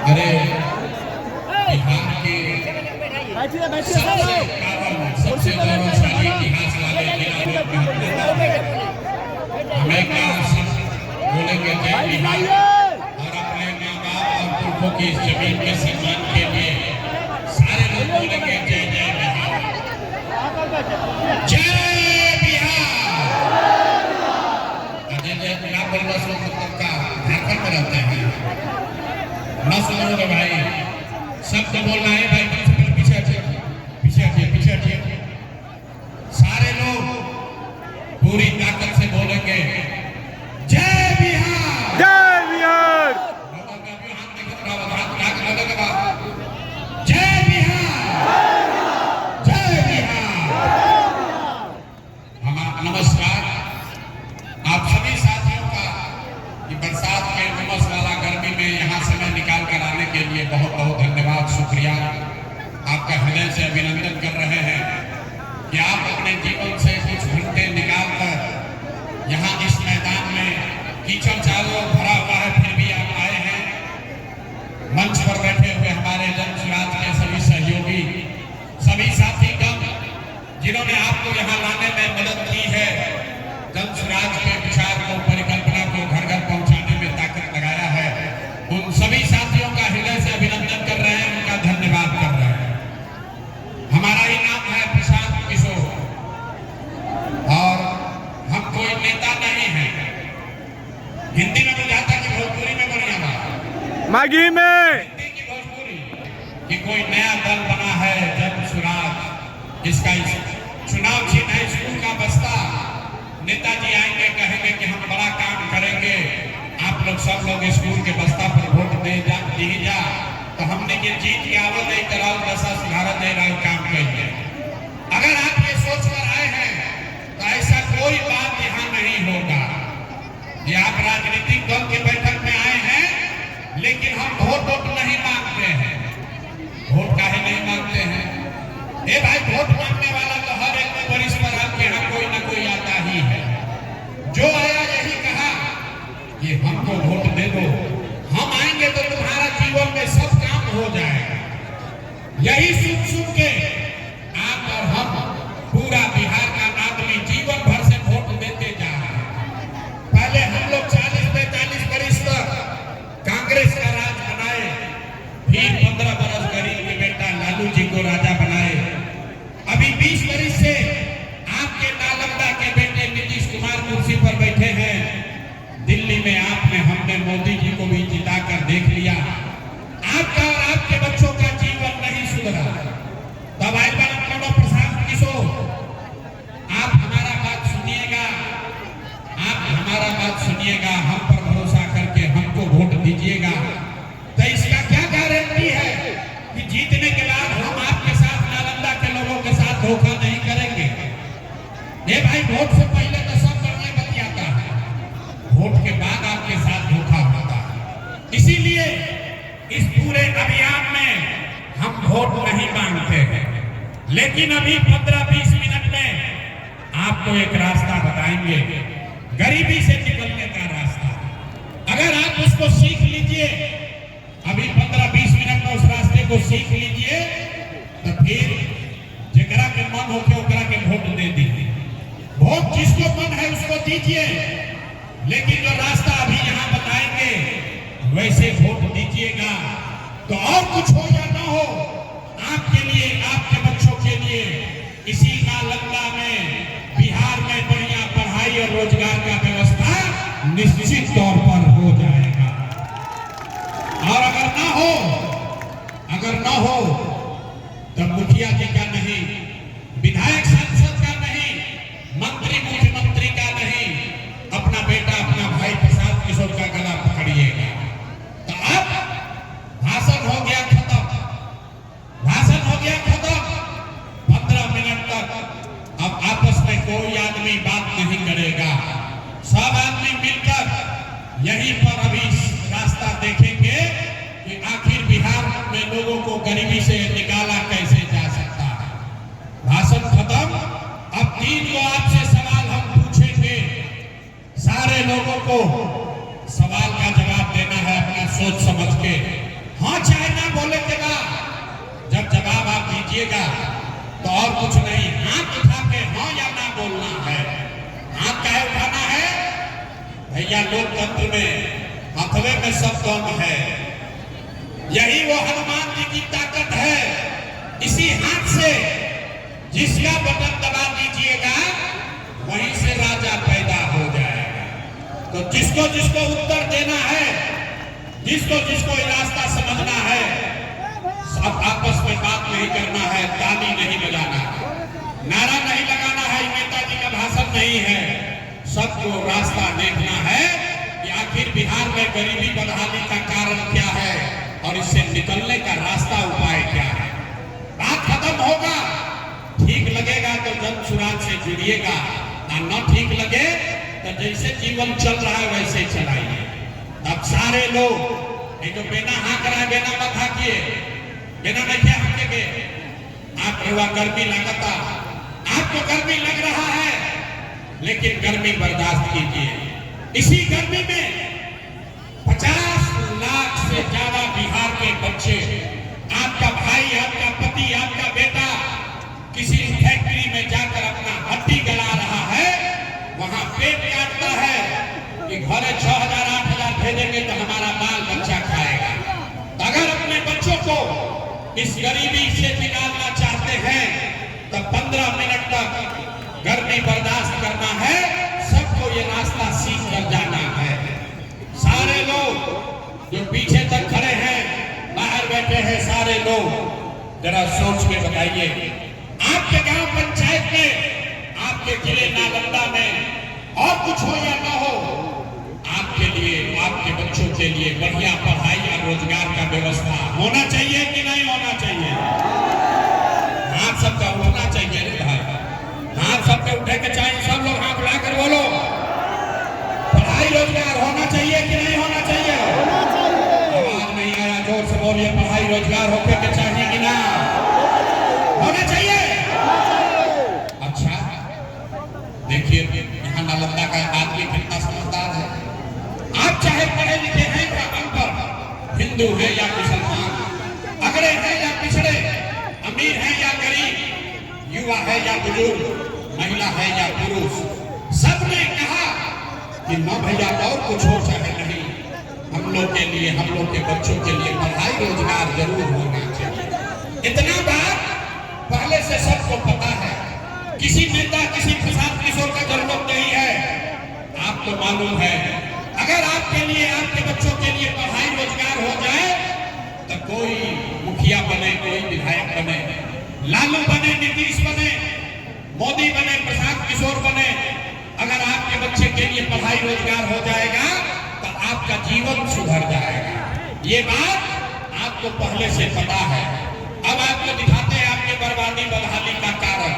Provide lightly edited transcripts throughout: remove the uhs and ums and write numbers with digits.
अरे बिहार के सबसे गौरवशाली इतिहास वाले जिला हमें क्या बोलेंगे जय बिहार और अपने माँ बाप और पुरखों की इस जमीन के सम्मान के लिए सारे लोग बोलेंगे जय जय बिहार, जय बिहार। जय जय बिहार बोलना सो मतलब का झारखंड में रहते हैं न सुनोगे भाई, सबको बोलना है भाई, पीछे हटिए, पीछे हटिए, पीछे हटिए। सारे लोग पूरी ताकत से बोलेंगे जय बिहार, जय बिहार। जय बिहार, जय बिहार। नमस्कार आप सभी साथियों का कि बरसात के उमस वाला गर्मी में यहाँ समय निकाल कर आने के लिए बहुत बहुत धन्यवाद, शुक्रिया। आपका हृदय से अभिनंदन कर रहे हैं कि आप अपने जीवन से कुछ घंटे निकाल कर यहाँ इस मैदान में कीचड़ चारों ओर भरा हुआ है, फिर भी आप आए हैं। मंच पर बैठे हुए हमारे जनसुराज के सभी सहयोगी, सभी साथीगण जिन्होंने आपको यहाँ लाने में मदद की है, जनसुराज के विचार को, परिकल्पना को घर घर पहुंचाने में ताकत लगाया है, उन सभी साथियों का हृदय से अभिनंदन कर रहे हैं, उनका धन्यवाद कर रहे हैं। हमारा ही नाम है प्रशांत किशोर और हम कोई नेता नहीं है। हिंदी में बुझाता कि भोजपुरी में बढ़िया बात, मागी में हिंदी की भोजपुरी कि कोई नया दल बना है जनसुराज, इसका चुनाव चिन्ह है स्कूल का बस्ता। नेताजी आएंगे, कहेंगे कि हम बड़ा काम करेंगे, आप लोग सब लोग स्कूल के बस्ता पर वोट दे जा, तो हमने ये जीत के आवो नहीं कराओ, दशा सुधारा दे रहा काम करेंगे। अगर आप ये सोच कर आए हैं तो ऐसा कोई बात यहाँ नहीं होगा। ये आप राजनीतिक दल के बैठक में आए हैं, लेकिन हम वोट नहीं मांगते हैं। वोट काहे नहीं मांगते हैं? ए भाई, वोट मांगने वाला तो हर एक वरिष्ठ पर आपके यहाँ कोई ना कोई आता ही है। जो आया यही कहा कि हमको वोट दे दो, हम आएंगे तो तुम्हारा जीवन में सब काम हो जाएगा। यही सुन के आप और हम पूरा बिहार का आदमी जीवन भर से वोट देते जा रहे हैं। पहले हम लोग 40-45 वर्ष तक कांग्रेस का राज बनाए, फिर 15 बरस गरीब के बेटा लालू जी को राजा बनाए, अभी 20 वर्ष से आपके नालंदा के बेटे नीतीश कुमार कुर्सी पर बैठे हैं। दिल्ली में आपने हमने मोदी जी को भी जिताकर देख लिया। आपका और आपके बच्चों का जीवन नहीं सुधरा। तब आए प्रशांत किशोर, आप हमारा बात सुनिएगा, आप हमारा बात सुनिएगा, हम पर भरोसा करके हमको वोट दीजिएगा। तो इसका क्या गारंटी है कि जीतने के बाद हम आपके साथ, नालंदा के लोगों के साथ धोखा नहीं करेंगे? ये भाई, वोट से पहले तो सब करने बतियाता है, वोट के बाद आपके साथ धोखा होता है। इसीलिए इस पूरे अभियान में हम वोट नहीं मांगते हैं, लेकिन अभी 15-20 मिनट में आपको एक रास्ता बताएंगे, गरीबी से निकलने का रास्ता। अगर आप उसको सीख लीजिए, अभी 15-20 मिनट में उस रास्ते को सीख लीजिए, तो फिर जेकरा के मन होके ओकरा के वोट दे दीजिए। वोट जिसको मन है उसको दीजिए, लेकिन जो रास्ता अभी यहाँ बताएंगे वैसे वोट दीजिएगा। तो और कुछ हो या ना हो, आपके लिए, आपके बच्चों के लिए इसी नालंदा में, बिहार में बढ़िया पढ़ाई और रोजगार का व्यवस्था निश्चित तौर पर हो जाएगा। और अगर ना हो तब मुखिया जी का नहीं, विधायक सांसद का नहीं, मंत्री मुख्यमंत्री का नहीं, अपना बेटा, अपना भाई प्रशांत किशोर का गला पकड़िएगा। तो अब भाषण हो गया खत्म, भाषण हो गया खत्म। 15 मिनट तक अब आपस में कोई आदमी बात नहीं करेगा, सब आदमी मिलकर यहीं पर अभी रास्ता देखेंगे कि आखिर बिहार में लोगों को गरीबी से निकाला कैसे जा सकता है। भाषण खत्म। अब 3 को आपसे सवाल हम पूछेंगे, सारे लोगों को सवाल का जवाब देना है अपना सोच समझ के। हाँ दीजिएगा तो और कुछ नहीं, हाथ उठा के हाँ या ना बोलना है। हाथ काहे उठाना है भैया? लोकतंत्र में हथवे में सब दम है। यही वो हनुमान जी की ताकत है। इसी हाथ से जिसका बटन दबा दीजिएगा वहीं से राजा पैदा हो जाएगा। तो जिसको जिसको उत्तर देना है, जिसको जिसको ये रास्ता समझना है, सब आपस में बात नहीं करना है, ताली नहीं बजाना है, नारा नहीं लगाना है, नेताजी का भाषण नहीं है। सबको रास्ता देखना है कि आखिर बिहार में गरीबी बदहाली का कारण क्या है और इससे निकलने का रास्ता उपाय क्या है। बात खत्म होगा, ठीक लगेगा तो जन सुराज से जुड़िएगा, और न ठीक लगे तो जैसे जीवन चल रहा है वैसे चलाइए। अब सारे लोग ये जो बेना हाँक रहा है, बेना मत हाँकिए, बेना में क्या हाँकेंगे? आप हुआ गर्मी लगता, आपको गर्मी लग रहा है लेकिन गर्मी बर्दाश्त कीजिए। इसी गर्मी में 50 लाख से ज्यादा बिहार के बच्चे, आपका भाई, आपका पति, आपका बेटा किसी फैक्ट्री में जाकर अपना हड्डी गला रहा है, वहां पेट काटता है कि घरे 6,000 8,000 भेजेंगे तो हमारा बाल बच्चा खाएगा। तो अगर अपने बच्चों को इस गरीबी से निकालना चाहते हैं तो 15 मिनट तक गर्मी बर्दाश्त करना है। सबको ये रास्ता सीख कर जाना है। सारे लोग जो पीछे तक खड़े हैं, बाहर बैठे हैं, सारे लोग जरा सोच के बताइए, आपके गांव पंचायत में, आपके जिले नालंदा में और कुछ हो या ना हो, आपके लिए, आपके बच्चों के लिए बढ़िया पढ़ाई और रोजगार का व्यवस्था होना चाहिए कि नहीं होना चाहिए? हाथ सबका उठना चाहिए रे भाई, हाथ सबके उठे के चाहिए। सब लोग हाथ उठाकर बोलो, पढ़ाई रोजगार होना चाहिए कि नहीं होना चाहिए? आवाज नहीं आया, जोर से बोलिए, पढ़ाई रोजगार होके के चाहिए कि ना होना चाहिए? अच्छा देखिए, यहाँ नालंदा का आदमी कितना समझदार है। आप चाहे पढ़े लिखे हैं या अनपढ़, हिंदू है या मुसलमान, अगड़े हैं या पिछड़े, अमीर है या गरीब, युवा है या बुजुर्ग, महिला है या पुरुष, सबने कहा कि न भैया और कुछ हो चाहे नहीं, हम लोग के लिए, हम लोग के बच्चों के लिए पढ़ाई रोजगार जरूर होना चाहिए। इतना बात पहले से सबको पता है। किसी नेता, किसी प्रशांत किशोर का जरूरत नहीं है। आपको मालूम है, अगर आपके लिए, आपके बच्चों के लिए पढ़ाई रोजगार हो जाए तो कोई मुखिया बने, कोई विधायक बने, लालू बने, नीतीश बने, मोदी बने, प्रशांत किशोर बने, अगर आपके बच्चे के लिए पढ़ाई रोजगार हो जाएगा तो आपका जीवन सुधर जाएगा। ये बात आपको पहले से पता है। अब आपको दिखाते हैं आपके बर्बादी बदहाली का कारण।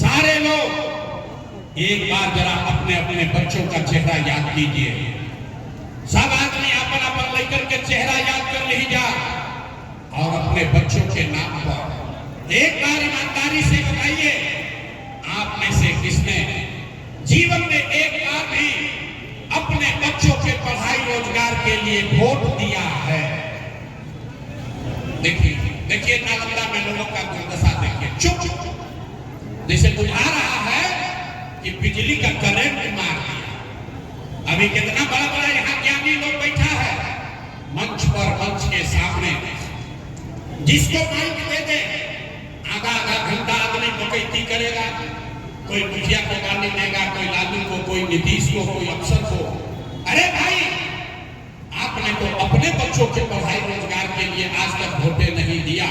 सारे लोग एक बार जरा अपने अपने बच्चों का चेहरा याद कीजिए। सब आदमी अपन अपन लेकर के चेहरा याद कर लीजिए और अपने बच्चों के नाम पर एक बार ईमानदारी से बताइए, आप में से किसने जीवन में एक बार भी अपने बच्चों के पढ़ाई रोजगार के लिए वोट दिया है? देखिए देखिए, नालंदा में लोगों का दुर्दशा देखिए। चुप, जैसे बुझा रहा है कि बिजली का करंट मार दिया। अभी कितना बड़ा बड़ा यहाँ ज्ञानी लोग बैठा है मंच पर, मंच के सामने, जिसको माइक दे दे आधा आधा घंटा आदमी बकैती करेगा। कोई मुखिया को गाली देगा, कोई लालू को, कोई नीतीश को, कोई अफसर को। अरे भाई, आपने तो अपने बच्चों के पढ़ाई रोजगार के लिए आज तक वोटे नहीं दिया।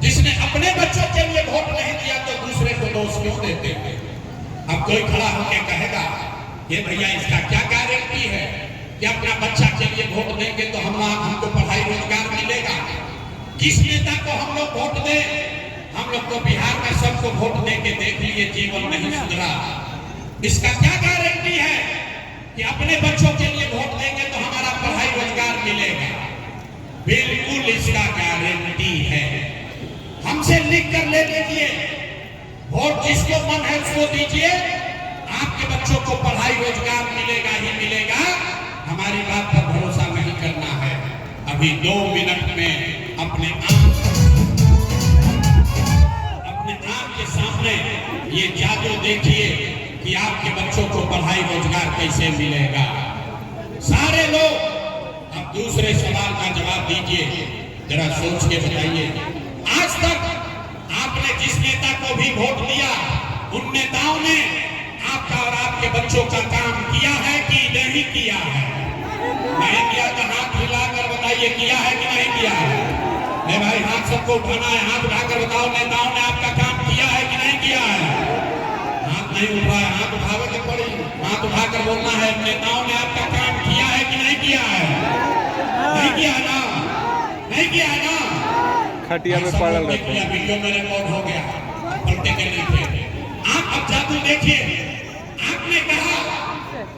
जिसने अपने बच्चों के लिए वोट नहीं दिया तो दूसरे को दोष क्यों देते हैं? अब कोई खड़ा होकर कहेगा, ये भैया इसका क्या गारंटी है कि अपना बच्चा के लिए वोट देंगे तो हमको पढ़ाई रोजगार मिलेगा? किस नेता को हम लोग वोट दें? हम लोग तो बिहार में सबको वोट दे के देख लिए, जीवन नहीं सुधरा। इसका क्या गारंटी है कि अपने बच्चों के लिए वोट देंगे तो हमारा पढ़ाई रोजगार मिलेगा? बिल्कुल इसका गारंटी है। हमसे लिख कर ले लीजिए, वोट जिसको मन है उसको दीजिए, आपके बच्चों को पढ़ाई रोजगार मिलेगा ही मिलेगा। हमारी बात पर भरोसा नहीं करना है। अभी 2 मिनट में अपने आप सामने ये जादू देखिए कि आपके बच्चों को पढ़ाई रोजगार कैसे मिलेगा। सारे लोग अब दूसरे सवाल का जवाब दीजिए, जरा सोच के बताइए। आज तक आपने जिस नेता को भी वोट दिया, उन नेताओं ने आपका और आपके बच्चों का काम किया है कि नहीं किया है? नहीं किया तो हाथ हिलाकर बताइए, किया है कि नहीं किया है? नहीं भाई, हाथ सबको उठाना है, हाथ उठाकर बताओ नेताओं ने आपका काम किया है कि नहीं किया है? हाथ नहीं उठा है, हाथ उठावे के पड़ी, हाथ उठाकर बोलना है नेताओं ने आपका काम किया है कि नहीं किया है? नहीं किया ना, नहीं किया ना। खटिया में पड़ल रहते हैं। वीडियो में रिकॉर्ड हो गया, पलटे के नहीं थे। आप अब जादू देखिए। आपने कहा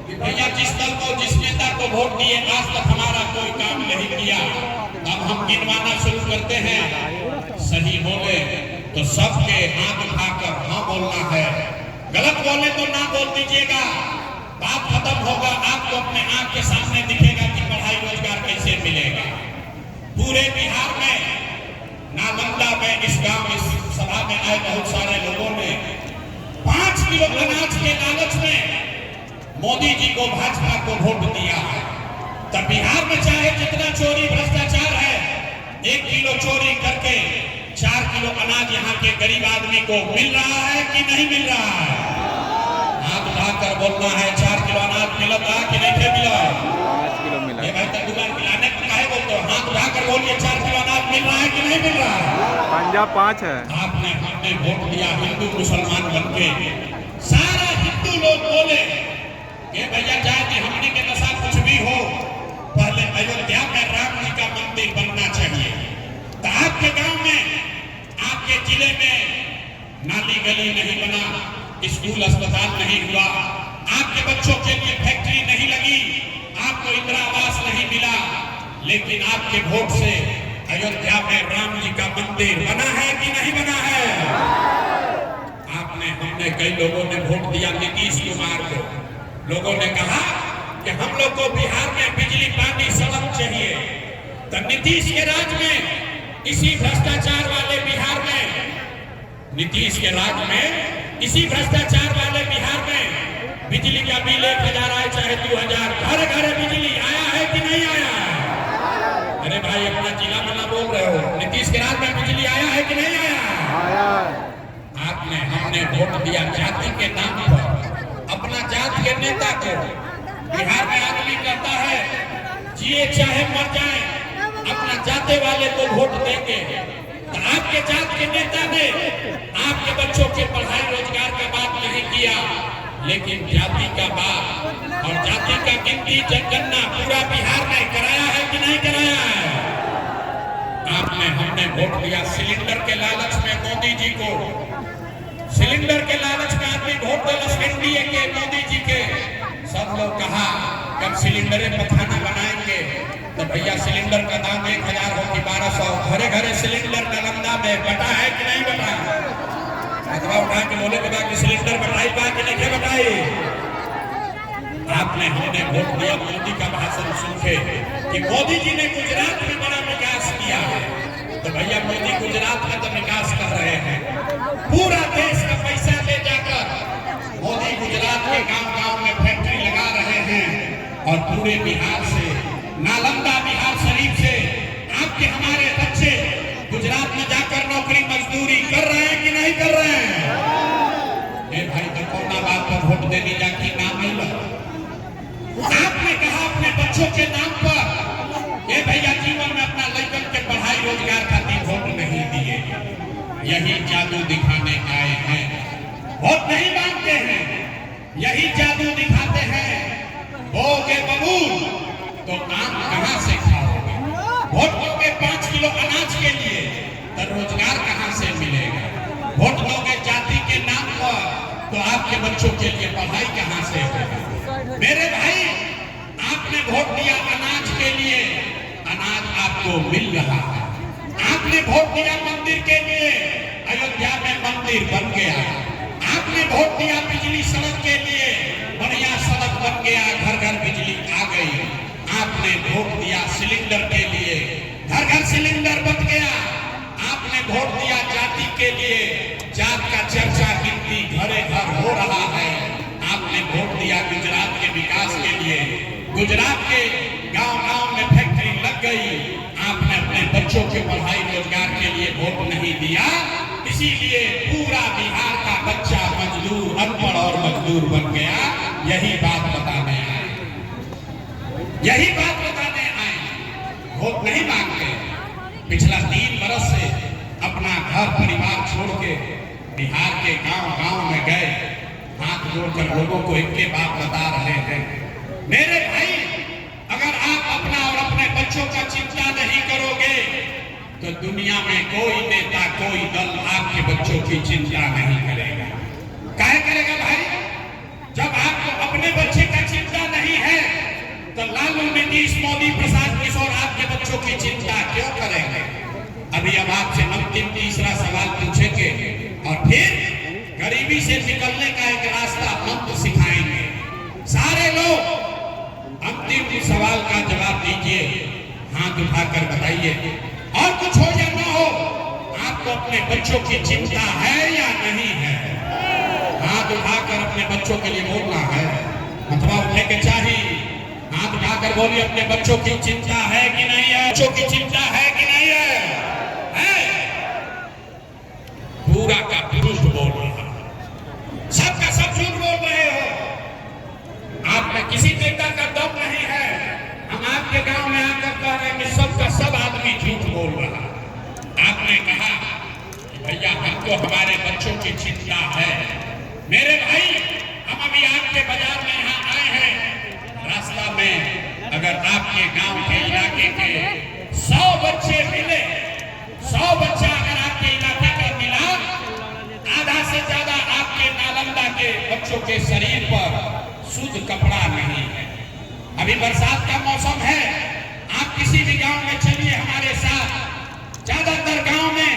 कि भैया जिस दल को, जिस नेता को वोट दिए आज तक हमारा कोई काम नहीं किया। अब हम गिनवाना शुरू करते हैं। सही बोले तो सबके हाथ उठाकर हाँ बोलना है, गलत बोले तो ना बोल दीजिएगा। बात खत्म होगा, आपको अपने आंख के सामने दिखेगा कि पढ़ाई रोजगार कैसे मिलेगा। पूरे बिहार में नालंदा में इस सभा में आए बहुत सारे लोगों ने 5 किलो अनाज के लालच में मोदी जी को, भाजपा को वोट दिया है। तब बिहार में चाहे जितना चोरी भ्रष्टाचार है, 1 किलो चोरी करके 4 किलो अनाज यहाँ के गरीब आदमी को मिल रहा है कि नहीं मिल रहा है? हाथ उठाकर बोलना है 4 किलो अनाज मिला था कि नहीं मिला? 5 किलो मिला। ये भाई दुकान खिलाने को काहे बोलते हो? हाथ उठाकर बोलिए 4 किलो अनाज मिल रहा है कि नहीं मिल रहा है? पंजाब 5 है। आपने हमने वोट दिया हिंदू मुसलमान बनके, सारा हिंदू लोग बोले कि भैया जाति हमने के नशा कुछ भी हो, पहले अयोध्या में राम जी का मंदिर बनना चाहिए। तो आपके गांव में, आपके जिले में नाली गली नहीं बना, स्कूल अस्पताल नहीं हुआ, आपके बच्चों के लिए फैक्ट्री नहीं लगी, आपको इंदिरा आवास नहीं मिला, लेकिन आपके वोट से अयोध्या में राम जी का मंदिर बना है कि नहीं बना है? हमने कई लोगों ने वोट दिया नीतीश कुमार को। लोगों ने कहा कि हम लोग को बिहार में बिजली, पानी, सड़क चाहिए। तो नीतीश के राज में, इसी भ्रष्टाचार वाले बिहार में, नीतीश के राज में, इसी भ्रष्टाचार वाले बिहार में बिजली का बिल 1000 आए चाहे 2000, घर घर बिजली आया है कि नहीं आया है? अरे भाई अपना जिला में ना बोल रहे हो, नीतीश के राज में बिजली आया है कि नहीं आया? आपने, हमने वोट दिया जाति के नाम पर, अपना जात के नेता को। बिहार में आदमी कहता है जिए चाहे मर जाए, अपना जाते वाले को वोट देंगे। तो आपके जात के नेता ने आपके बच्चों के पढ़ाई रोजगार का बात नहीं किया, लेकिन जाति का बात और जाति का गिनती जनगणना पूरा बिहार में कराया है कि नहीं कराया है? आपने, हमने वोट दिया सिलेंडर के लालच में मोदी जी को। सिलेंडर के लालच में आदमी वोट दिया एनडीए के, मोदी जी के। सब लोग कहा कब सिलेंडर पर खाना बनाएंगे तो भैया सिलेंडर का दाम 1000 हो कि 1200। घरे घरे सिलेंडर नालंदा में बटा है कि नहीं बटा? अथवा उठा के बोले के बाद सिलेंडर बढ़ाई पा कि नहीं बढ़ाई? आपने, हमने वोट दिया मोदी का भाषण सुन के कि मोदी जी ने गुजरात में बड़ा विकास किया है। तो भैया मोदी गुजरात में तो विकास कर रहे हैं, पूरा देश का पैसा ले जाकर मोदी गुजरात के गांव-गांव में फैक्ट्री लगा रहे हैं। और पूरे बिहार से, नालंदा बिहार शरीफ से आपके हमारे बच्चे गुजरात में जाकर नौकरी मजदूरी कर रहे हैं कि नहीं कर रहे हैं? भाई तो कौन बात पर वोट देने जाके नाम नहीं लगा। आपने कहा अपने बच्चों के नाम पर ये भैया जीवन में अपना लड़कन के पढ़ाई रोजगार खातिर वोट नहीं दिए। यही जादू दिखाने आए हैं, वोट नहीं मांगते हैं, यही जादू दिखाते हैं। बोगे बबूल तो काम कहां से खाओगे? वोट दोगे 5 किलो अनाज के लिए तो रोजगार कहां से मिलेगा? वोट दोगे जाति के नाम पर तो आपके बच्चों के लिए पढ़ाई कहां से होगी? मेरे भाई, आपने वोट दिया अनाज के लिए, अनाज आपको मिल रहा है। आपने वोट दिया मंदिर के लिए, अयोध्या में मंदिर बन गया। आपने वोट दिया बिजली सड़क के लिए, बढ़िया सड़क बन गया, घर घर बिजली आ गई। आपने वोट दिया सिलेंडर के लिए, घर घर सिलेंडर बन गया। आपने वोट दिया जाति के लिए, जात का चर्चा गुजरात के गांव-गांव में फैक्ट्री लग गई, आपने अपने बच्चों के पढ़ाई रोजगार के लिए वोट नहीं दिया, इसीलिए पूरा बिहार का बच्चा मजदूर, अनपढ़ और मजदूर बन गया। यही बात बताने आए, यही बात बताने आए। वोट नहीं मांगते। पिछला 3 बरस से अपना घर परिवार छोड़ के बिहार के गांव-गांव में गए, हाथ जोड़कर लोगों को एक के बात बता रहे हैं। मेरे भाई, अगर आप अपना और अपने बच्चों का चिंता नहीं करोगे तो दुनिया में कोई नेता, कोई दल आपके बच्चों की चिंता नहीं करेगा। काहे करेगा भाई? जब आपको अपने बच्चे का चिंता नहीं है तो लालू, नीतीश, मोदी, प्रसाद, किशोर आपके बच्चों की चिंता क्यों करेंगे? अभी अब आपसे अंतिम तीसरा सवाल पूछेंगे और फिर गरीबी से निकलने का एक रास्ता मंत्र सिखाएंगे। सारे लोग अंतिम सवाल का जवाब दीजिए, हाथ उठाकर बताइए। और कुछ हो या ना हो, आपको अपने बच्चों की चिंता है या नहीं है? हाथ उठाकर अपने बच्चों के लिए बोलना है, अथवा उठने के चाहिए। हाथ उठाकर बोलिए, अपने बच्चों की चिंता है कि नहीं है? बच्चों की चिंता है कि नहीं है? पूरा का पुरुष बोल रहा, सबका सब झूठ बोल रहे हो। आप में किसी नेता का दम नहीं है। हम आपके गांव में आकर कह रहे हैं कि सबका सब आदमी झूठ बोल रहा। आपने कहा कि भैया हमको हमारे बच्चों की चिंता है। मेरे भाई, हम अभी आपके बाजार में यहाँ आए हैं। रास्ता में अगर आपके गांव के इलाके के 100 बच्चे मिले, 100 बच्चा अगर आपके इलाके का मिला, आधा से ज्यादा आपके नालंदा के बच्चों के शरीर पर शुद्ध कपड़ा नहीं है। अभी बरसात का मौसम है, आप किसी भी गांव में चलिए हमारे साथ, ज्यादातर गांव में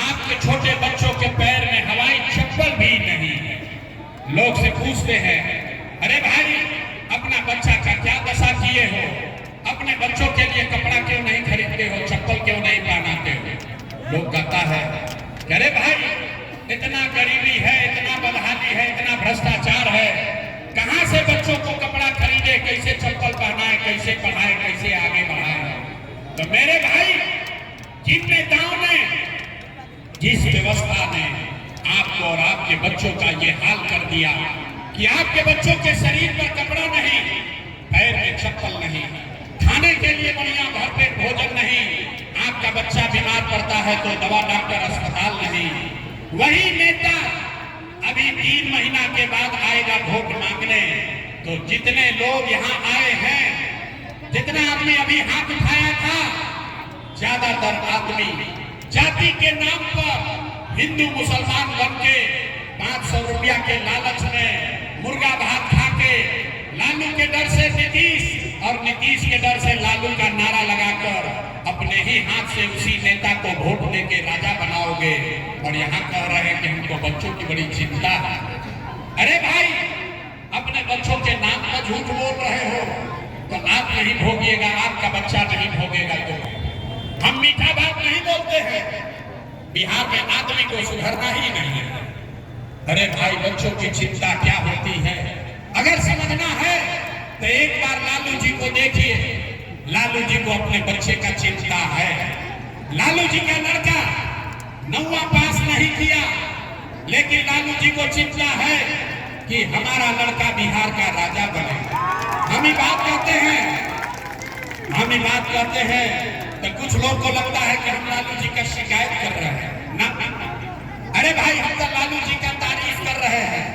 आपके छोटे बच्चों के पैर में हवाई चप्पल भी नहीं है। लोग से पूछते हैं, अरे भाई अपना बच्चा का क्या दशा किए हो? अपने बच्चों के लिए कपड़ा क्यों नहीं खरीदते हो? चप्पल क्यों नहीं पहनाते हो? लोग कहता है, अरे भाई इतना गरीबी है, इतना बदहाली है, इतना भ्रष्टाचार है, कहां से बच्चों को कपड़ा खरीदे, कैसे चप्पल पहनाए, कैसे पढ़ाए, कैसे आगे बढ़ाए? तो मेरे भाई, जिन नेताओं ने, जिस व्यवस्था ने आपको और आपके बच्चों का ये हाल कर दिया कि आपके बच्चों के शरीर पर कपड़ा नहीं, पैर में चप्पल नहीं, खाने के लिए बढ़िया भरपेट भोजन नहीं, आपका बच्चा बीमार पड़ता है तो दवा, डॉक्टर, अस्पताल नहीं, वही नेता अभी 3 महीना के बाद आएगा वोट मांगने। तो जितने लोग यहाँ आए हैं, जितना आदमी अभी हाथ उठाया था, ज्यादातर आदमी जाति के नाम पर हिंदू मुसलमान बन के 500 रुपया के लालच में मुर्गा भात खा के लालू के डर से नीतीश और नीतीश के डर से लालू का नारा लगाकर अपने ही हाथ से उसी नेता को वोट देके राजा बनाओगे और यहाँ कह रहे हैं कि हमको बच्चों की बड़ी चिंता है। अरे भाई, अपने बच्चों के नाम पर झूठ बोल रहे हो तो आप नहीं भोगिएगा, आपका बच्चा नहीं भोगेगा। तो हम मीठा बात नहीं बोलते हैं, बिहार में आदमी को सुधरना ही नहीं है। अरे भाई, बच्चों की चिंता क्या होती है अगर समझना है तो एक बार लालू जी को देखिए। लालू जी को अपने बच्चे का चिंता है। लालू जी का लड़का 9वां पास नहीं किया, लेकिन लालू जी को चिंता है कि हमारा लड़का बिहार का राजा बने। हम ही बात करते हैं तो कुछ लोग को लगता है कि हम लालू जी का शिकायत कर रहे हैं। ना, अरे भाई, हम तो लालू जी का तारीफ कर रहे हैं।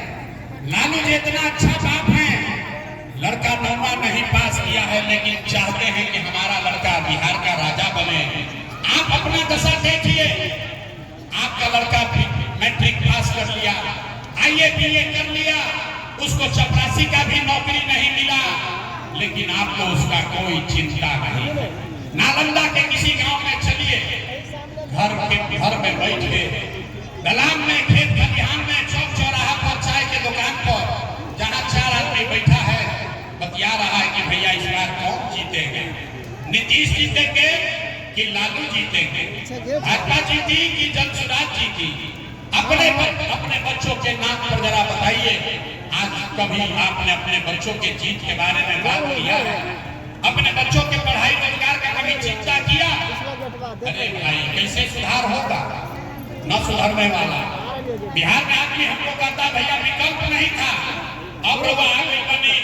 लालू जी इतना अच्छा बाप है, लड़का 9वां नहीं पास किया है लेकिन चाहते हैं कि हमारा लड़का बिहार का राजा बने। आप अपना दशा देखिए, आपका लड़का मैट्रिक पास कर लिया, IABA कर लिया, उसको चपरासी का भी नौकरी नहीं मिला, लेकिन आपको उसका कोई चिंता नहीं। नालंदा के किसी गांव में चलिए, घर में बैठ के दलान में, खेत खलिहान में, चौक चौराहा पर, चाय के दुकान पर, जहां 4 आदमी बैठा है, बतिया रहा है कि भैया इस बार कौन जीतेंगे, नीतीश जीतेंगे कि लालू जीतेंगे, भाजपा जीती कि जनसुराज जीती। अपने बच्चों के नाम पर जरा बताइए आज कभी आपने अपने बच्चों के जीत के बारे में बात किया है? अपने बच्चों के पढ़ाई रोजगार का कभी चिंता किया? अरे भाई कैसे सुधार होगा? न सुधरने वाला। बिहार में आदमी हमको कहता भैया विकल्प नहीं था, अब रवा आगे बनी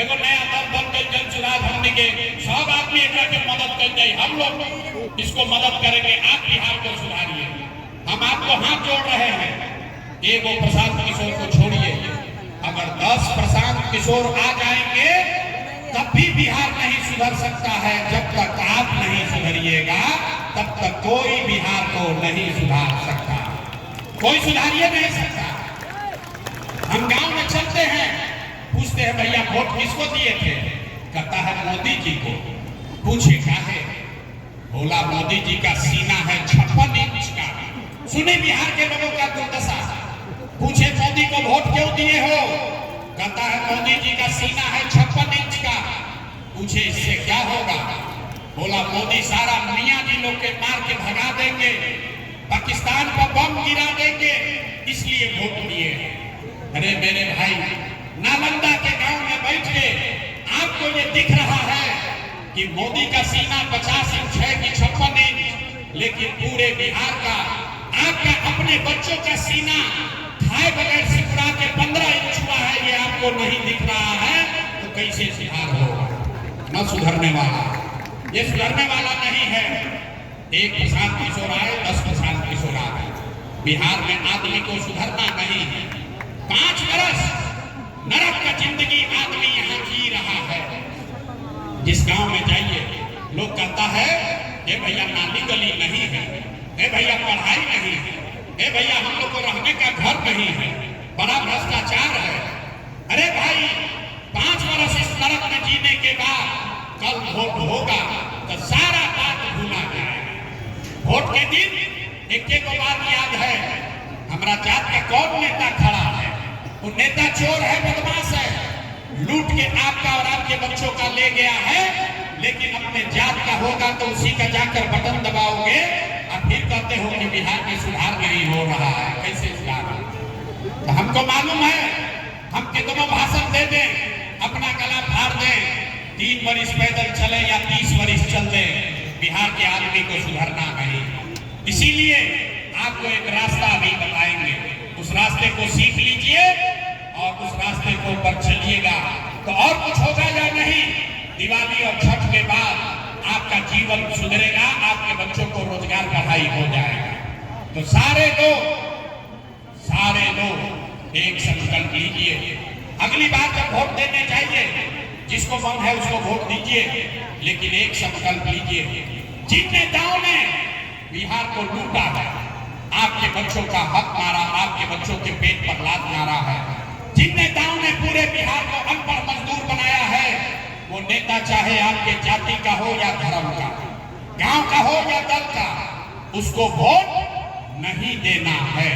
एगो नया दल बन गई जन सुधार हमने के सब आदमी एक के मदद कर जाए, हम लोग इसको मदद करेंगे, आप बिहार को सुधारिए। हम आपको हाथ जोड़ रहे हैं। एगो प्रशांत किशोर को छोड़िए, अगर 10 प्रशांत किशोर आ जाएंगे तब भी बिहार नहीं सुधर सकता है। जब तक आप नहीं सुधरिएगा तब तक कोई बिहार को नहीं सुधार सकता, कोई सुधारिए नहीं सकता। हम गांव में चलते हैं, पूछते हैं भैया वोट किसको दिए थे? कहता है मोदी जी को। पूछे क्या है? बोला मोदी जी का सीना है 56 इंच का। सुने बिहार के लोगों का दुर्दशा। पूछे मोदी को वोट क्यों दिए हो? कहता है मोदी जी का सीना है 56 इंच का। पूछे इससे क्या होगा? बोला मोदी सारा मियां जी लोग के मार के भगा देंगे, पाकिस्तान पर बम गिरा देंगे, इसलिए वोट दिए। अरे मेरे भाई, नालंदा के गांव में बैठ के आपको ये दिख रहा है कि मोदी का सीना 50 इंच है कि 56 इंच, लेकिन पूरे बिहार का आपका अपने बच्चों का सीना खाए बगैर सिकुड़ा के 15 इंच हुआ है, ये आपको नहीं दिख रहा है, तो कैसे सुधार होगा? न सुधरने वाला, ये सुधरने वाला नहीं है। एक प्रशांत किशोर आए, 10 प्रशांत किशोर आए। बिहार में आदमी को सुधरना नहीं है। 5 बरस नरक का जिंदगी आदमी यहाँ जी रहा है। जिस गांव में जाइए लोग कहता है ये भैया नाली गली नहीं है, ये भैया पढ़ाई नहीं है, ये भैया हम लोग को रहने का घर नहीं है, बड़ा भ्रष्टाचार है। अरे भाई 5 बरस इस नरक में जीने के बाद कल वोट होगा तो सारा बात भूला जाएगा। वोट के दिन एक बात याद है, हमारा जात का कौन नेता खड़ा है? वो नेता चोर है, बदमाश है, लूट के आपका और आपके बच्चों का ले गया है, लेकिन अपने जात का होगा तो उसी का जाकर बटन दबाओगे और फिर कहते हो कि बिहार में सुधार नहीं हो रहा है। कैसे सुधार? तो हमको मालूम है, हम कितनों भाषण दे दें, अपना गला फाड़ दें, 3 वर्ष पैदल चले या 30 वर्ष चल दें, बिहार के आदमी को सुधरना नहीं। इसीलिए आपको एक रास्ता अभी बताएंगे, उस रास्ते को सीख लीजिए और उस रास्ते को पर चलिएगा तो और कुछ होगा या नहीं। दिवाली और छठ के बाद आपका जीवन सुधरेगा, आपके बच्चों को रोजगार पढ़ाई हो जाएगा। तो सारे लोग एक संकल्प लीजिए, अगली बार जब वोट देने जाइए जिसको मन है उसको वोट दीजिए, लेकिन एक संकल्प लीजिए, जिन नेताओं ने बिहार को लूटा है, आपके बच्चों का हक मारा, आपके बच्चों के पेट पर लात मारा है, जिन नेताओं ने पूरे बिहार को अनपढ़ मजदूर बनाया है, वो नेता चाहे आपके जाति का हो या धर्म का, गांव का हो या दल का, उसको वोट नहीं देना है।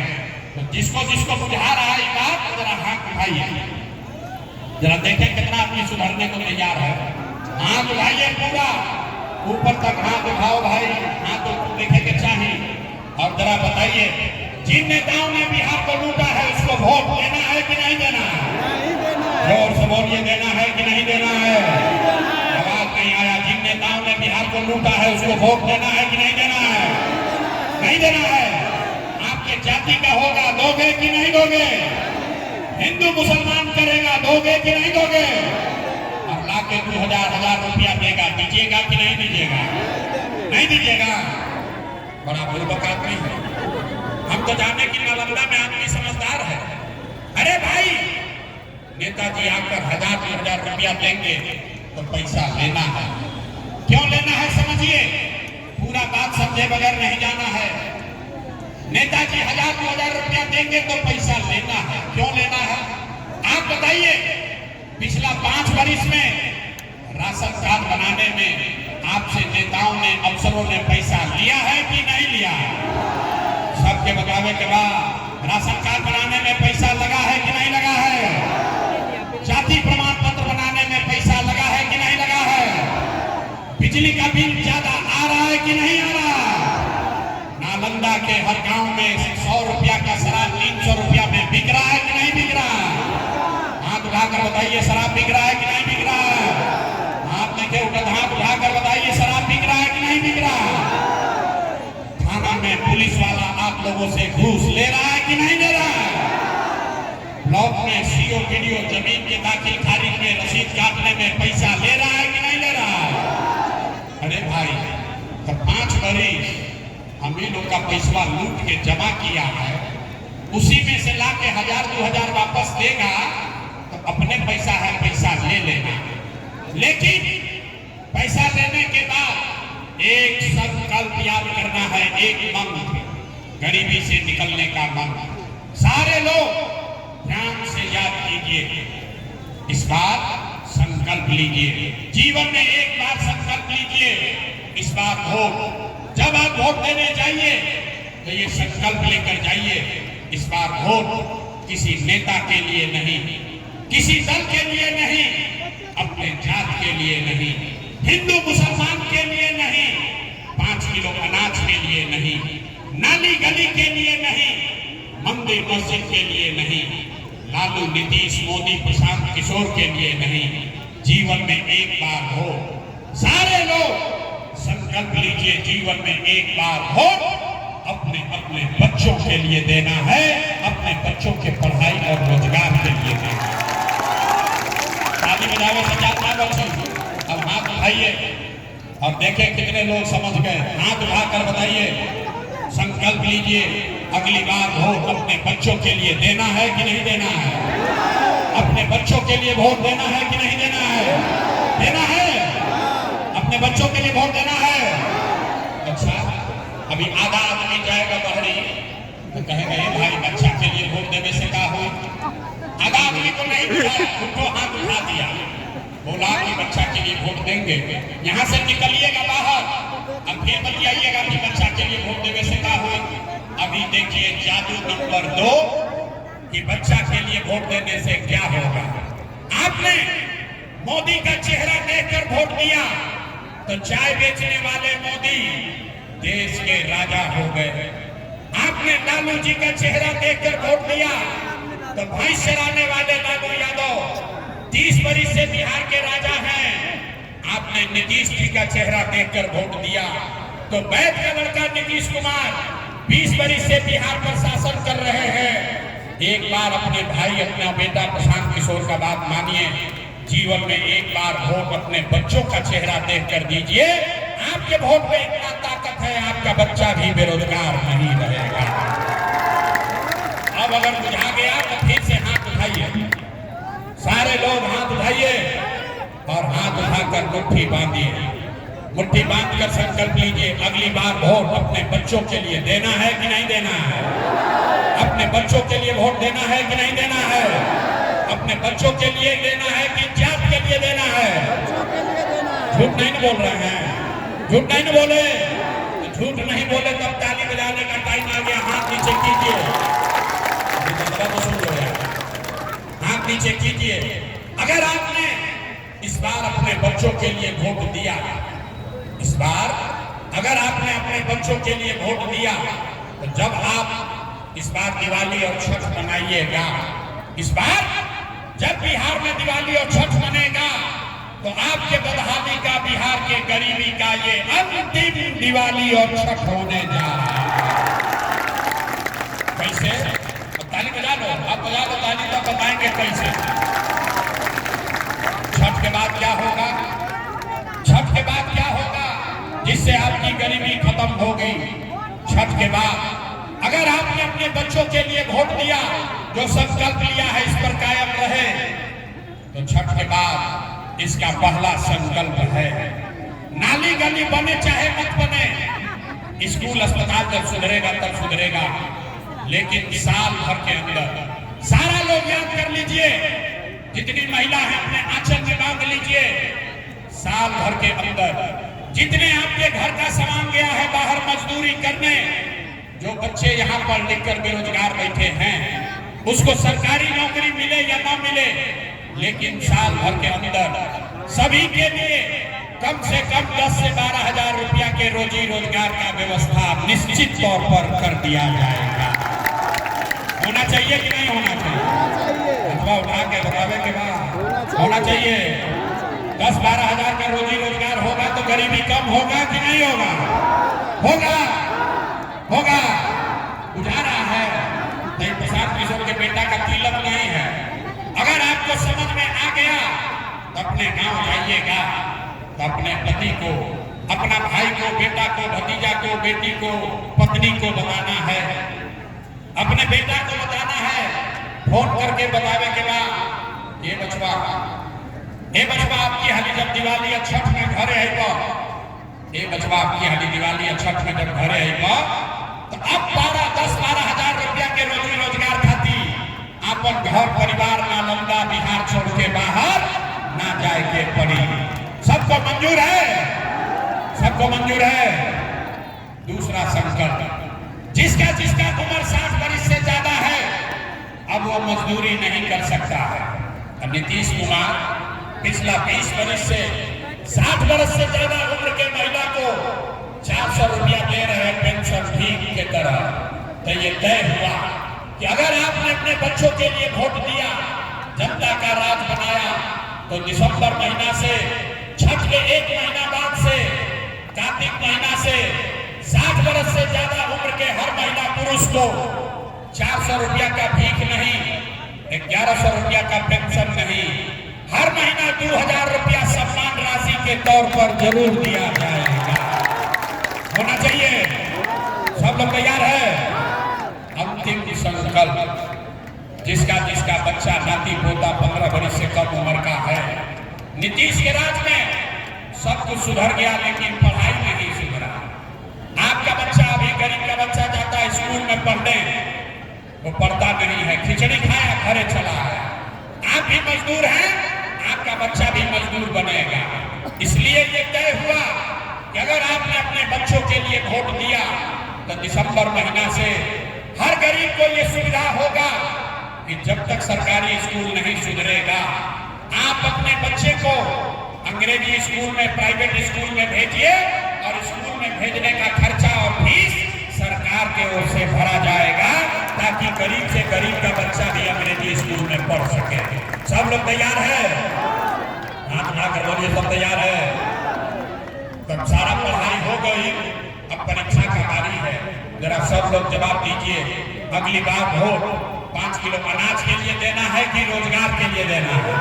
तो जिसको जिसको बुझा रहा है बात, जरा हाथ उठाइए, जरा देखें कितना आदमी सुधरने को तैयार है। हाथ उठाइए, पूरा ऊपर तक हाथ उठाओ भाई, हाथ तो देखे के चाहिए। और जरा बताइए, जिन नेताओं ने बिहार को लूटा है उसको वोट देना है कि नहीं देना है? जोर से बोलिए, देना है कि नहीं देना है? आवाज नहीं आया। जिन नेताओं ने बिहार को लूटा है उसको वोट देना है कि नहीं देना है? नहीं देना है। आपके जाति का होगा, दोगे कि नहीं दोगे? हिंदू मुसलमान करेगा, दोगे कि नहीं दोगे? और लाके 2000 रुपया देगा, दीजिएगा कि नहीं दीजिएगा? नहीं दीजिएगा। बड़ा बुर्बक आदमी है। हम तो जाने की नालंदा में आदमी समझदार है। अरे भाई, नेताजी आकर 1000-2000 रुपया देंगे तो पैसा लेना है। क्यों लेना है समझिए, पूरा बात समझे बगैर नहीं जाना है। नेताजी 1000-2000 रुपया देंगे तो पैसा लेना है। क्यों लेना है आप बताइए? पिछला 5 वर्ष में राशन कार्ड बनाने में आपसे नेताओं ने, अफसरों ने पैसा लिया है कि नहीं लिया? सबके बतावे के बाद राशन कार्ड बनाने में पैसा लगा है कि नहीं लगा है? जाति प्रमाण पत्र बनाने में पैसा लगा है कि नहीं लगा है? बिजली का बिल ज्यादा आ रहा है कि नहीं आ रहा? नालंदा के हर गांव में 100 रुपया का शराब 300 रुपया में बिक रहा है कि नहीं बिक रहा? वीडियो जमीन के दाखिल खारिज में रसीद काटने में पैसा ले रहा है कि नहीं ले रहा है? अरे भाई, तो 5 बरिस हम ही लोग का पैसा लूट के जमा किया है, उसी में से ला के 1000-2000 वापस देगा तो अपने पैसा है, पैसा ले लेगा। लेकिन पैसा लेने के बाद एक संकल्प याद करना है, एक मंत्र, गरीबी से निकलने का मंत्र। सारे लोग ध्यान से याद कीजिए, इस बार संकल्प लीजिए, जीवन में एक बार संकल्प लीजिए, इस बार वोट, जब आप वोट देने जाइए तो ये संकल्प लेकर जाइए, इस बार वोट किसी नेता के लिए नहीं, किसी दल के लिए नहीं, अपने जात के लिए नहीं, हिंदू मुसलमान के लिए नहीं, 5 किलो अनाज के लिए नहीं, नाली गली के लिए नहीं, मंदिर मस्जिद के लिए नहीं, लालू नीतीश मोदी प्रशांत किशोर के लिए नहीं, जीवन में एक बार हो। सारे लोग संकल्प लीजिए, जीवन में एक बार हो, अपने अपने बच्चों के लिए देना है, अपने बच्चों के पढ़ाई और रोजगार के लिए देना है। शादी बजावे से क्या था बच्चों? अब हाथ उठाइए और देखें कितने लोग समझ गए। हाथ उठाकर बताइए, संकल्प लीजिए, अगली बार वोट अपने बच्चों के लिए देना है कि नहीं देना है? अपने बच्चों के लिए वोट देना है कि नहीं देना है? देना है, अपने बच्चों के लिए वोट देना है। अच्छा, अभी आधा आदमी जाएगा बहरी तो कहेगा ये भाई बच्चा के लिए वोट देने से क्या हो? आधा आदमी को नहीं बुलाया, उनको हाथ उठा दिया, बोला कि बच्चा के लिए वोट देंगे। यहाँ से निकलिएगा बाहर, अब फिर बतियाइएगा कि बच्चा के लिए वोट देने से क्या हो? अभी देखिए जादू नंबर 2 कि बच्चा के लिए वोट देने से क्या होगा। आपने मोदी का चेहरा देखकर वोट दिया तो चाय बेचने वाले मोदी देश के राजा हो गए। आपने लालू जी का चेहरा देखकर वोट दिया तो भैंस चराने वाले लालू यादव 30 बरिस से बिहार के राजा हैं। आपने नीतीश जी का चेहरा देखकर वोट दिया तो वैद का लड़का नीतीश कुमार 20 बरिस से बिहार पर शासन कर रहे हैं। एक बार अपने भाई, अपना बेटा प्रशांत किशोर का बात मानिए, जीवन में एक बार वोट अपने बच्चों का चेहरा देखकर दीजिए। आपके वोट में इतना ताकत है, आपका बच्चा भी बेरोजगार नहीं रहेगा। अब अगर बुझा गया तो फिर से हाथ उठाइए, सारे लोग हाथ उठाइए और हाथ उठाकर मुट्ठी बांधिए। मुट्ठी बांधकर संकल्प लीजिए, अगली बार वोट अपने बच्चों के लिए देना है कि नहीं देना है? अपने बच्चों के लिए वोट देना है कि नहीं देना है? अपने बच्चों के लिए देना है कि जात के लिए देना है? झूठ नहीं बोल रहे हैं, झूठ नहीं बोले, झूठ नहीं बोले तब ताली बजाने का टाइम आ गया। हाथ नीचे कीजिए, हाथ नीचे कीजिए। अगर आपने इस बार अपने बच्चों के लिए वोट दिया, इस बार अगर आपने अपने बच्चों के लिए वोट दिया तो जब आप इस बार दिवाली और छठ मनाइएगा, इस बार जब बिहार में दिवाली और छठ मनेगा तो आपके बदहाली का, बिहार के गरीबी का ये अंतिम दिवाली और छठ होने जा रहा है। कैसे? अब ताली बजा लो, आप बजा लो ताली, तो बताएंगे कैसे। छठ के बाद क्या होगा? छठ के बाद क्या होगा जिससे आपकी गरीबी खत्म हो गई? छठ के बाद अगर आपने अपने बच्चों के लिए वोट दिया, जो संकल्प लिया है इस पर कायम रहे, तो छठ के बाद इसका पहला संकल्प है, नाली गली बने चाहे मत बने, स्कूल अस्पताल जब सुधरेगा तब सुधरेगा, लेकिन साल भर के अंदर सारा लोग याद कर लीजिए, जितनी महिला है अपने आंचल में बांध लीजिए, साल भर के अंदर जितने आपके घर का सामान गया है बाहर मजदूरी करने, जो बच्चे यहाँ पर लिखकर बेरोजगार बैठे हैं, उसको सरकारी नौकरी मिले या ना मिले, लेकिन साल भर के अंदर सभी के लिए कम से कम 10 से 12 हजार रुपया के रोजी रोजगार का व्यवस्था निश्चित तौर पर कर दिया जाएगा। होना चाहिए कि नहीं होना चाहिए? अथवा उठा के बतावे के बाद होना चाहिए। 10-12 हजार का रोजी रोजगार होगा तो गरीबी कम होगा कि नहीं होगा? होगा, होगा। बुझा रहा है नहीं? प्रशांत किशोर के बेटा का तिलक नहीं है, अगर आपको समझ में आ गया तो अपने गांव जाइएगा, तो अपने पति को, अपना भाई को, बेटा को, भतीजा को, बेटी को, पत्नी को बताना है, अपने बेटा को बताना है, फोन करके बतावे के बाद ये बचवा आपकी हाली जब दिवाली छठ में घरे आएगा, ये बचवा आपकी हाली दिवाली छठ में जब घरे आएगा तो अब 10-12 हजार रुपया के रोजी रोजगार खाती अपन घर परिवार नालंदा बिहार छोड़ के बाहर ना जाए के पड़ी। सबको मंजूर है? सबको मंजूर है? दूसरा संकल्प, जिसका उम्र 60 वर्ष से ज्यादा है अब वो मजदूरी नहीं कर सकता है। नीतीश कुमार पिछला 20 वर्ष से 60 वर्ष से ज्यादा उम्र के महिला को 400 रुपया दे रहे हैं पेंशन भीख के तरह। तो ये तय हुआ कि अगर आपने अपने बच्चों के लिए वोट दिया, जनता का राज बनाया, तो दिसंबर महीना से, छठ के 1 महीना बाद से, कार्तिक महीना से 60 वर्ष से ज्यादा उम्र के हर महिला पुरुष को 400 रुपया का भीख नहीं, 1100 रुपया का पेंशन नहीं, हर महीना 2000 रुपया सम्मान राशि के तौर पर जरूर दिया जाएगा। होना चाहिए। सब लोग तैयार है? अंतिम संकल्प, जिसका बच्चा नाती पोता 15 वर्ष से कम उम्र का है। नीतीश के राज में सब कुछ सुधर गया लेकिन पढ़ाई नहीं सुधरा। आपका बच्चा, अभी गरीब का बच्चा जाता है स्कूल में पढ़ने, वो पढ़ता नहीं है, खिचड़ी खाया घरे चला है। आप भी मजदूर हैं, आपका बच्चा भी मजदूर बनेगा। इसलिए ये तय हुआ कि अगर आपने अपने बच्चों के लिए वोट दिया तो दिसंबर महीना से हर गरीब को ये सुविधा होगा कि जब तक सरकारी स्कूल नहीं सुधरेगा, आप अपने बच्चे को अंग्रेजी स्कूल में, प्राइवेट स्कूल में भेजिए और स्कूल में भेजने का खर्चा और फीस सरकार के ओर से भरा जाएगा, ताकि गरीब से गरीब का बच्चा भी अंग्रेजी स्कूल में पढ़ सके। सब लोग तैयार है? हाथ उठाकर बोलिए, सब तैयार है? तब सारा पढ़ाई हो गई, अब परीक्षा का बारी है। जरा सब लोग जवाब दीजिए। अगली बार वोट 5 किलो अनाज के लिए देना है कि रोजगार के लिए देना है?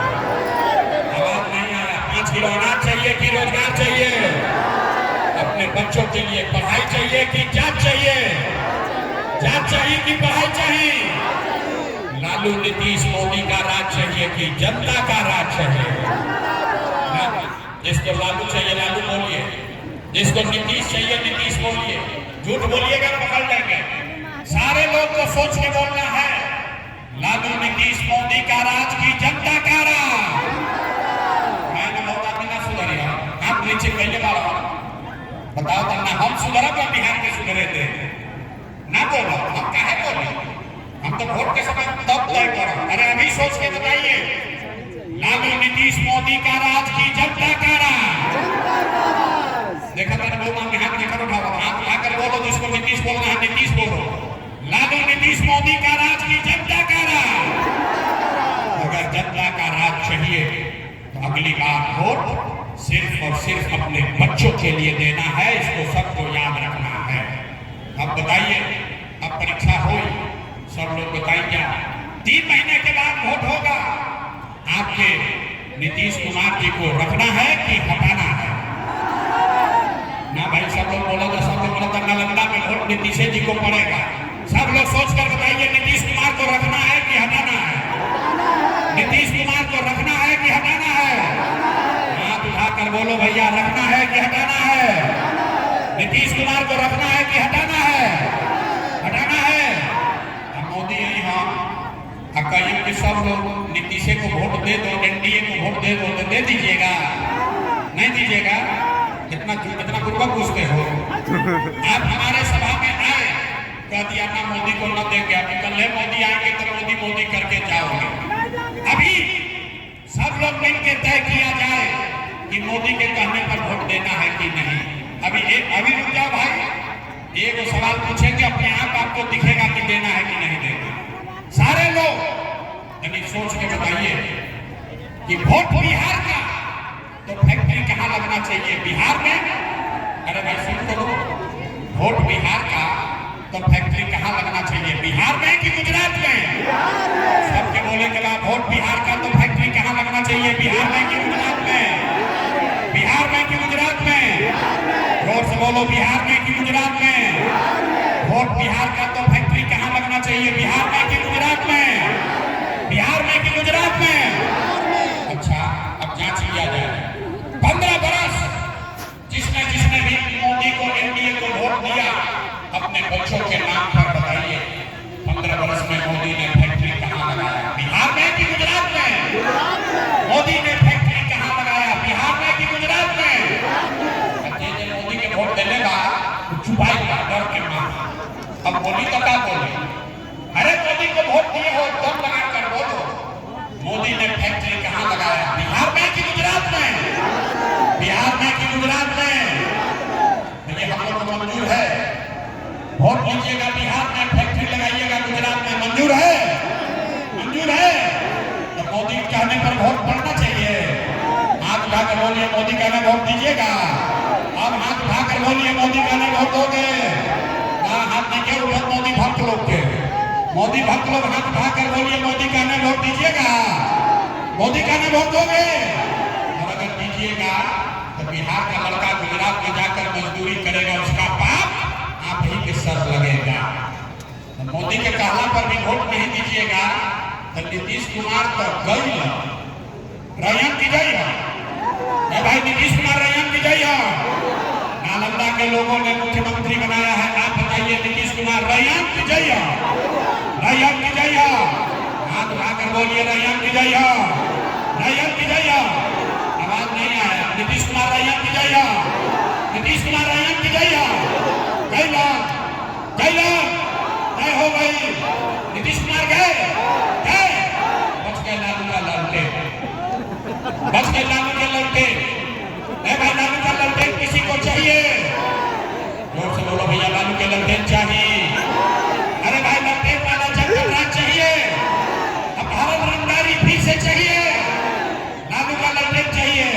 आवाज नहीं आया। 5 किलो अनाज चाहिए कि रोजगार चाहिए? अपने बच्चों के लिए पढ़ाई चाहिए कि जांच चाहिए? जांच चाहिए कि पढ़ाई चाहिए? लालू नीतीश मोदी का राज चाहिए कि जनता का राज चाहिए? जिसको लालू चाहिए लालू बोलिए, जिसको नीतीश चाहिए नीतीश बोलिए। झूठ बोलिएगा पकड़ लेंगे। सारे लोग को सोच के बोलना है, लालू नीतीश मोदी का राज की जनता का राज। मैंने बहुत आदमी ना सुधरे, आप नीचे पहले वाला बताओ तो ना हम सुधरा तो बिहार के सुधरे थे ना। बोलो हम काहे बोले? हम तो वोट के समय तब तय करो। अरे अभी सोच के बताइए, लालू नीतीश मोदी का राज की जनता का राज। देखा मैंने बहुत मांगे, हाथ लेकर उठाओ, हाथ उठाकर बोलो, जिसको नीतीश बोलना है नीतीश बोलो। लालू नीतीश मोदी का राज की जनता का राज। अगर जनता का राज चाहिए तो अगली बार वोट सिर्फ और सिर्फ अपने बच्चों के लिए देना है। इसको सबको याद रखना है। अब बताइए, अब परीक्षा हुई, सब लोग बताइए 3 महीने के बाद वोट होगा। आपके नीतीश कुमार जी को रखना है कि हटाना है? ना भाई सब लोग बोलो तो सब लोग बोलो तो नालंदा में वोट नीतीश जी को पड़ेगा। सब लोग सोच कर बताइए, नीतीश कुमार को रखना है कि हटाना है? नीतीश कुमार को रखना है कि हटाना है? हाथ उठाकर बोलो भैया, रखना है कि हटाना है? नीतीश कुमार को रखना है कि हटाना है? हटाना है। अब मोदी यही हम कहिए कि सब लोग नीतीश को वोट दे दो, एनडीए को वोट दे दो, तो दे दीजिएगा? नहीं दीजिएगा? कितना पूर्वक पूछते हो आप। हमारे सभा में आए, कह दिया ना मोदी को न देंगे, अभी कल मोदी आएंगे तो मोदी करके जाओगे। अभी सब लोग मिलकर तय किया जाए कि मोदी के कहने पर वोट देना है कि नहीं। अभी रुक जाओ भाई, एक सवाल पूछेंगे, अपने आप आपको दिखेगा कि देना है कि नहीं देना। सारे लोग यानी सोच के बताइए कि वोट बिहार का तो फैक्ट्री कहाँ लगना चाहिए? बिहार में? अरे भाई सुन तो, वोट बिहार का तो फैक्ट्री कहाँ लगना चाहिए? बिहार में कि गुजरात में? सबके बोले के बाद वोट बिहार का तो फैक्ट्री कहाँ लगना चाहिए? बिहार में कि गुजरात में? बिहार में कि गुजरात में? जोर से बोलो, बिहार में कि गुजरात में? वोट बिहार का तो फैक्ट्री कहाँ लगना चाहिए? बिहार में कि गुजरात में? बिहार में कि गुजरात में? अच्छा, अब जांच लिया जाए। 15 बरस जिसने भी मोदी को, एनडीए को वोट दिया, अपने बच्चों के नाम पर बताइए 15 बरस में मोदी ने फैक्ट्री कहाँ लगाया? बिहार में कि गुजरात में? मोदी ने फैक्ट्री कहाँ लगाया? बिहार में कि गुजरात में? मोदी के वोट देने का छुपाएगा डर के मारे। अब बोली तो क्या बोले? अरे मोदी को वोट दिए हो, दम लगा कर बोलो, मोदी ने फैक्ट्री कहाँ लगाया? बिहार में कि गुजरात में? बिहार में कि गुजरात में? ये हम लोग को मंजूर है। वोट लीजिएगा, बिहार में फैक्ट्री लगाइएगा, गुजरात में मंजूर है? मंजूर है? तो मोदी कहने पर वोट पड़ना चाहिए। हाथ उठाकर बोलिए मोदी कहने वोट दीजिएगा। अब हाथ उठाकर बोलिए मोदी कहने वोट दोगे। हाथ नहीं के उठत मोदी भक्त लोग के। मोदी भक्त लोग हाथ उठाकर बोलिए मोदी कहने वोट दीजिएगा। मोदी कहने वोट दोगे? और अगर दीजिएगा तो बिहार का लड़का गुजरात में जाकर मजदूरी करेगा, उसका पाप आप ही के सर लगेगा। तो मोदी के कहला पर भी वोट नहीं दीजिएगा तो नीतीश कुमार तो गई रैयन की गई है भाई। नीतीश कुमार रैयन की गई है। नालंदा के लोगों ने मुख्यमंत्री बनाया है, आप बताइए नीतीश कुमार रैयन की गई है? रैयन की गई है? हाथ उठाकर बोलिए रैयन की गई है? रैयन की गई है? आवाज नहीं आया। नीतीश कुमार रैयन की गई है? नीतीश कुमार रैयन की गई है? गई नहीं हो गई। नीतीश कुमार गए बच गए लालू का लड़के, बच गए लालू के लड़के। भाई लालू का लड़के किसी को चाहिए? जोर से बोलो भैया, लालू के लड़के चाहिए। अरे भाई लड़के वाला जगन्नाथ चाहिए। अब भारत रंगदारी फिर से चाहिए। लालू का लड़के चाहिए।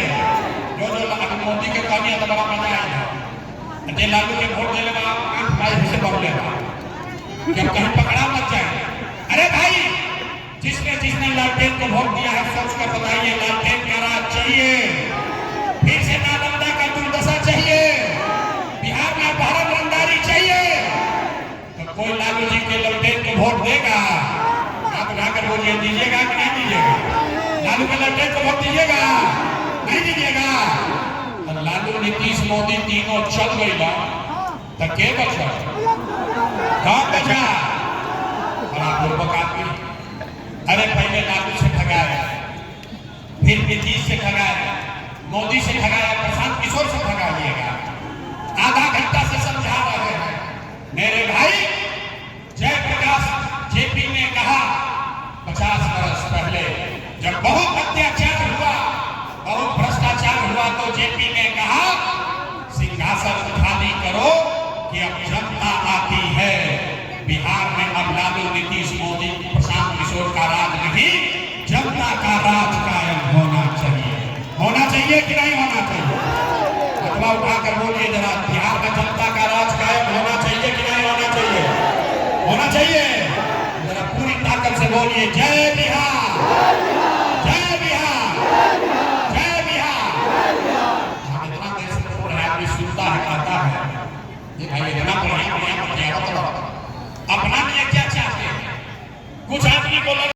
जो मोदी के कहानी तो बड़ा मजा आएगा। लालू के वोट देने वाला आंख बाई से बढ़ लेगा, जब कहीं पकड़ा मत जाए। अरे भाई जिसने लालटेन को वोट दिया है, सोच कर बताइए लालटेन का राज चाहिए? फिर से नालंदा का दुर्दशा चाहिए? बिहार में भारत रंगदारी चाहिए? तो कोई लालू जी के लालटेन को वोट देगा? आप उठाकर बोलिए दीजिएगा कि नहीं दीजिएगा? लालू के लालटेन को वोट दीजिएगा? नहीं दीजिएगा? लालू नीतीश मोदी तीनों चल गई ना तो के बचा? कौन बचा? और आप लोग आदमी। अरे पहले लालू से ठगाया, फिर नीतीश से ठगाया, मोदी से ठगाया, प्रशांत किशोर से ठगा लिएगा। आधा घंटा से समझा रहे हैं मेरे भाई। जयप्रकाश जेपी ने कहा 50 वर्ष पहले जब बहुत अत्याचार हुआ, बहुत भ्रष्टाचार हुआ, तो जेपी ने कहा सिंहासन खाली करो कि अब जनता आती है। बिहार में अब लालू नीतीश मोदी प्रशांत किशोर का राज नहीं, जनता का राज कायम होना चाहिए। होना चाहिए कि नहीं होना चाहिए? अथवा उठाकर बोलिए जरा, बिहार में जनता का राज कायम होना चाहिए कि नहीं होना चाहिए? होना चाहिए। जरा पूरी ताकत से बोलिए जय बिहार, जय बिहार, जय बिहार। इतना देर से बोल रहे आदमी सुनता है, कहता है ये भाई इतना बढ़िया अपना लिए क्या चाहते हैं? कुछ आदमी को